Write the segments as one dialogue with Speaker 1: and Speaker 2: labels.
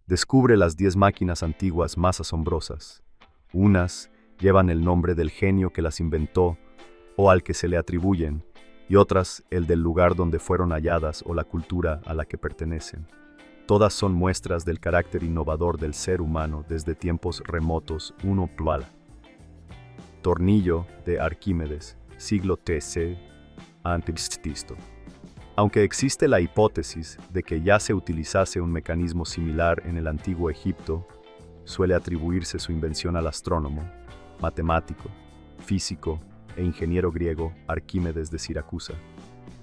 Speaker 1: Descubre las 10 máquinas antiguas más asombrosas. Unas llevan el nombre del genio que las inventó o al que se le atribuyen, y otras el del lugar donde fueron halladas o la cultura a la que pertenecen. Todas son muestras del carácter innovador del ser humano desde tiempos remotos. 1. Tornillo de Arquímedes, siglo III a.C. Aunque existe la hipótesis de que ya se utilizase un mecanismo similar en el antiguo Egipto, suele atribuirse su invención al astrónomo, matemático, físico e ingeniero griego Arquímedes de Siracusa,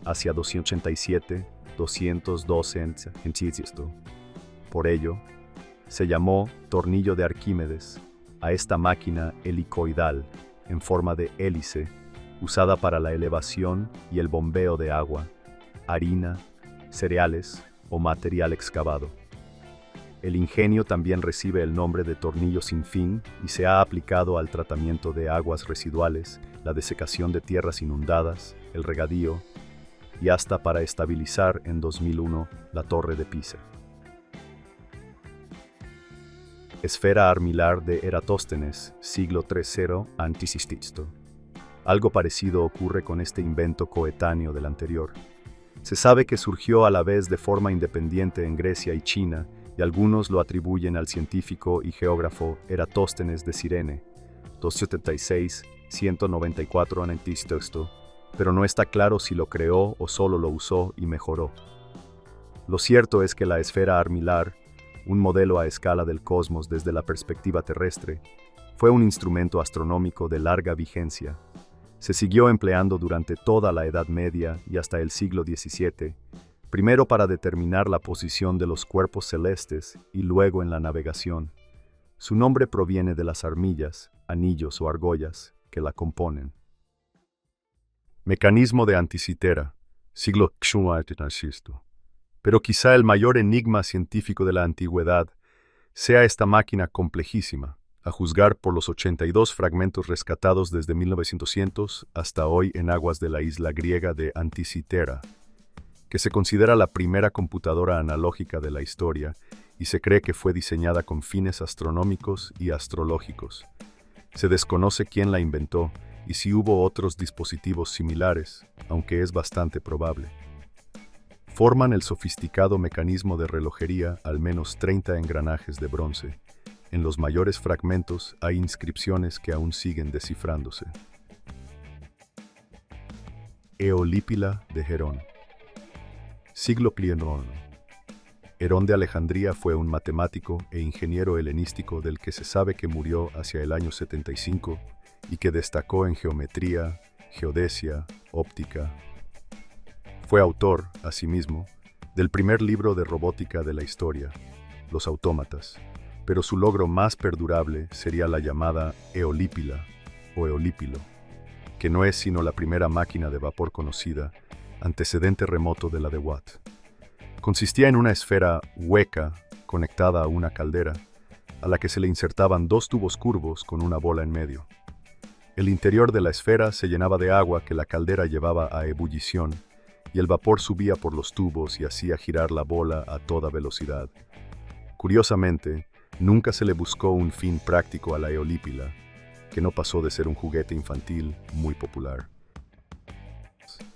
Speaker 1: hacia 287-212 a.C. Por ello, se llamó tornillo de Arquímedes a esta máquina helicoidal, en forma de hélice, usada para la elevación y el bombeo de agua, harina, cereales o material excavado. El ingenio también recibe el nombre de tornillo sin fin y se ha aplicado al tratamiento de aguas residuales, la desecación de tierras inundadas, el regadío y hasta para estabilizar en 2001 la Torre de Pisa. Esfera armilar de Eratóstenes, siglo III a.C. Algo parecido ocurre con este invento coetáneo del anterior. Se sabe que surgió a la vez de forma independiente en Grecia y China, y algunos lo atribuyen al científico y geógrafo Eratóstenes de Cirene, 276-194 a.C., pero no está claro si lo creó o solo lo usó y mejoró. Lo cierto es que la esfera armilar, un modelo a escala del cosmos desde la perspectiva terrestre, fue un instrumento astronómico de larga vigencia. Se siguió empleando durante toda la Edad Media y hasta el siglo XVII, primero para determinar la posición de los cuerpos celestes y luego en la navegación. Su nombre proviene de las armillas, anillos o argollas que la componen. Mecanismo de Anticitera, siglo XI. Pero quizá el mayor enigma científico de la antigüedad sea esta máquina complejísima, a juzgar por los 82 fragmentos rescatados desde 1900 hasta hoy en aguas de la isla griega de Anticitera, que se considera la primera computadora analógica de la historia y se cree que fue diseñada con fines astronómicos y astrológicos. Se desconoce quién la inventó y si hubo otros dispositivos similares, aunque es bastante probable. Forman el sofisticado mecanismo de relojería al menos 30 engranajes de bronce. En los mayores fragmentos hay inscripciones que aún siguen descifrándose. Eolípila de Herón. Siglo I. Herón de Alejandría fue un matemático e ingeniero helenístico del que se sabe que murió hacia el año 75 y que destacó en geometría, geodesia, óptica. Fue autor, asimismo, del primer libro de robótica de la historia, Los Autómatas, pero su logro más perdurable sería la llamada Eolípila o Eolípilo, que no es sino la primera máquina de vapor conocida, antecedente remoto de la de Watt. Consistía en una esfera hueca conectada a una caldera, a la que se le insertaban dos tubos curvos con una bola en medio. El interior de la esfera se llenaba de agua que la caldera llevaba a ebullición, y el vapor subía por los tubos y hacía girar la bola a toda velocidad. Curiosamente, nunca se le buscó un fin práctico a la eolípila, que no pasó de ser un juguete infantil muy popular.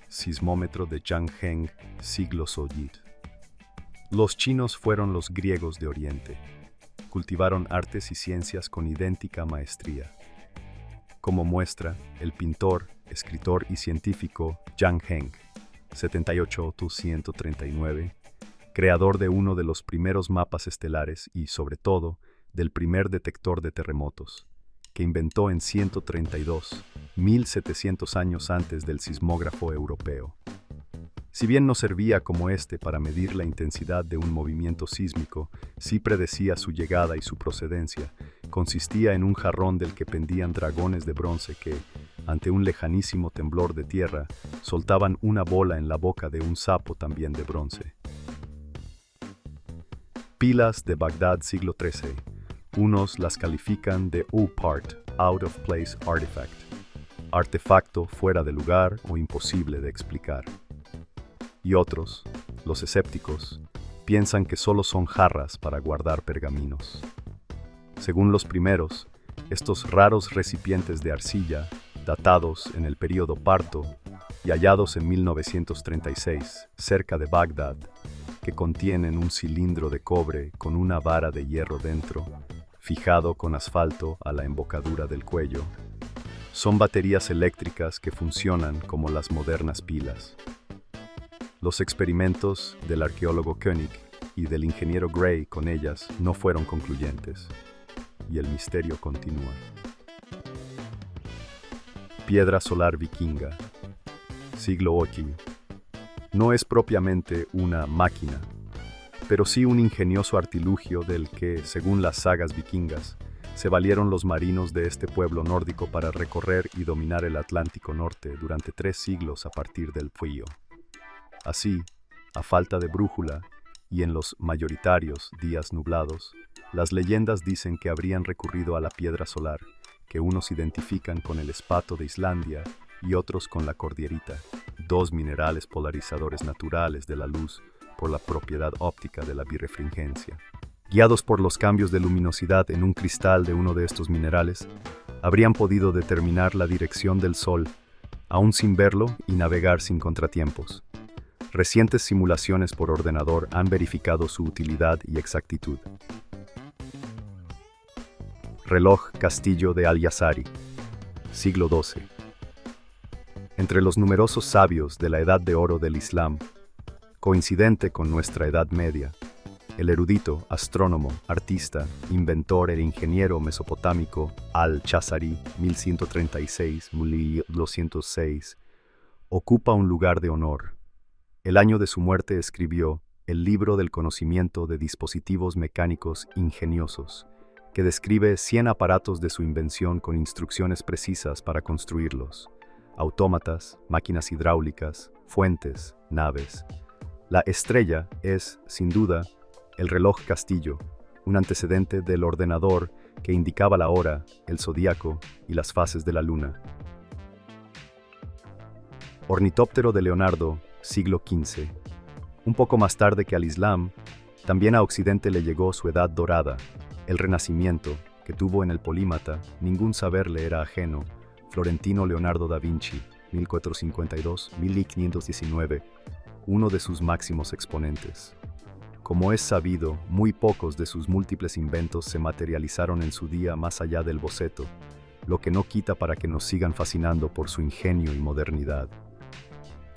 Speaker 1: Sismómetro de Zhang Heng, siglo Sojit. Los chinos fueron los griegos de Oriente. Cultivaron artes y ciencias con idéntica maestría. Como muestra, el pintor, escritor y científico Zhang Heng, 78-139, creador de uno de los primeros mapas estelares y, sobre todo, del primer detector de terremotos, que inventó en 132, 1700 años antes del sismógrafo europeo. Si bien no servía como este para medir la intensidad de un movimiento sísmico, sí predecía su llegada y su procedencia. Consistía en un jarrón del que pendían dragones de bronce que, ante un lejanísimo temblor de tierra, soltaban una bola en la boca de un sapo también de bronce. Pilas de Bagdad, siglo XIII. Unos las califican de OPART, Out of Place Artifact, artefacto fuera de lugar o imposible de explicar. Y otros, los escépticos, piensan que solo son jarras para guardar pergaminos. Según los primeros, estos raros recipientes de arcilla, datados en el período Parto y hallados en 1936 cerca de Bagdad, que contienen un cilindro de cobre con una vara de hierro dentro, fijado con asfalto a la embocadura del cuello, son baterías eléctricas que funcionan como las modernas pilas. Los experimentos del arqueólogo Koenig y del ingeniero Gray con ellas no fueron concluyentes, y el misterio continúa. Piedra solar vikinga, siglo VIII. No es propiamente una máquina, pero sí un ingenioso artilugio del que, según las sagas vikingas, se valieron los marinos de este pueblo nórdico para recorrer y dominar el Atlántico Norte durante 3 siglos a partir del Fuío. Así, a falta de brújula, y en los mayoritarios días nublados, las leyendas dicen que habrían recurrido a la piedra solar, que unos identifican con el espato de Islandia y otros con la cordierita, 2 minerales polarizadores naturales de la luz por la propiedad óptica de la birrefringencia. Guiados por los cambios de luminosidad en un cristal de uno de estos minerales, habrían podido determinar la dirección del Sol, aún sin verlo, y navegar sin contratiempos. Recientes simulaciones por ordenador han verificado su utilidad y exactitud. Reloj Castillo de Al-Yazari, siglo XII. Entre los numerosos sabios de la Edad de Oro del Islam, coincidente con nuestra Edad Media, el erudito, astrónomo, artista, inventor e ingeniero mesopotámico Al-Yazari, 1136-1206, ocupa un lugar de honor. El año de su muerte escribió el Libro del Conocimiento de Dispositivos Mecánicos Ingeniosos, que describe 100 aparatos de su invención con instrucciones precisas para construirlos: autómatas, máquinas hidráulicas, fuentes, naves. La estrella es, sin duda, el reloj castillo, un antecedente del ordenador que indicaba la hora, el zodíaco y las fases de la luna. Ornitóptero de Leonardo, siglo XV. Un poco más tarde que al Islam, también a Occidente le llegó su edad dorada, el Renacimiento, que tuvo en el polímata, ningún saber le era ajeno, Florentino Leonardo da Vinci, 1452-1519, uno de sus máximos exponentes. Como es sabido, muy pocos de sus múltiples inventos se materializaron en su día más allá del boceto, lo que no quita para que nos sigan fascinando por su ingenio y modernidad.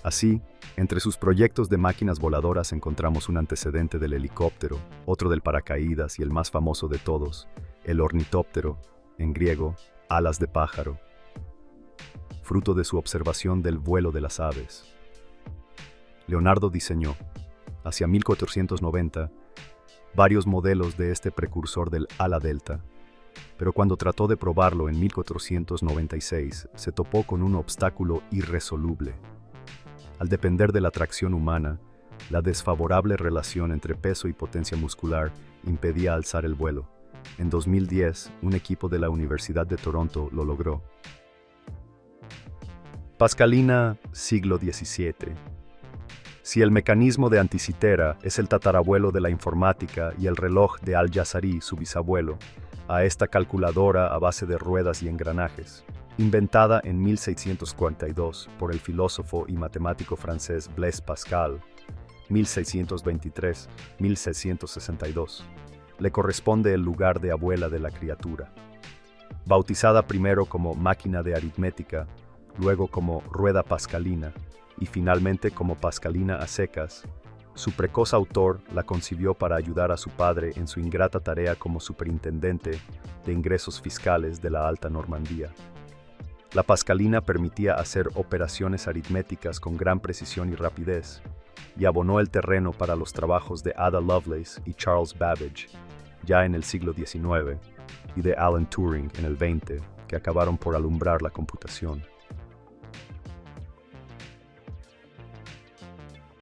Speaker 1: Así, entre sus proyectos de máquinas voladoras encontramos un antecedente del helicóptero, otro del paracaídas y el más famoso de todos, el ornitóptero, en griego, alas de pájaro, fruto de su observación del vuelo de las aves. Leonardo diseñó, hacia 1490, varios modelos de este precursor del ala delta, pero cuando trató de probarlo en 1496 se topó con un obstáculo irresoluble. Al depender de la tracción humana, la desfavorable relación entre peso y potencia muscular impedía alzar el vuelo. En 2010, un equipo de la Universidad de Toronto lo logró. Pascalina, siglo XVII. Si el mecanismo de Anticitera es el tatarabuelo de la informática y el reloj de Al-Yazari su bisabuelo, a esta calculadora a base de ruedas y engranajes, inventada en 1642 por el filósofo y matemático francés Blaise Pascal, 1623-1662, le corresponde el lugar de abuela de la criatura. Bautizada primero como máquina de aritmética, luego como rueda pascalina y finalmente como pascalina a secas, su precoz autor la concibió para ayudar a su padre en su ingrata tarea como superintendente de ingresos fiscales de la Alta Normandía. La pascalina permitía hacer operaciones aritméticas con gran precisión y rapidez, y abonó el terreno para los trabajos de Ada Lovelace y Charles Babbage, ya en el siglo XIX, y de Alan Turing en el XX, que acabaron por alumbrar la computación.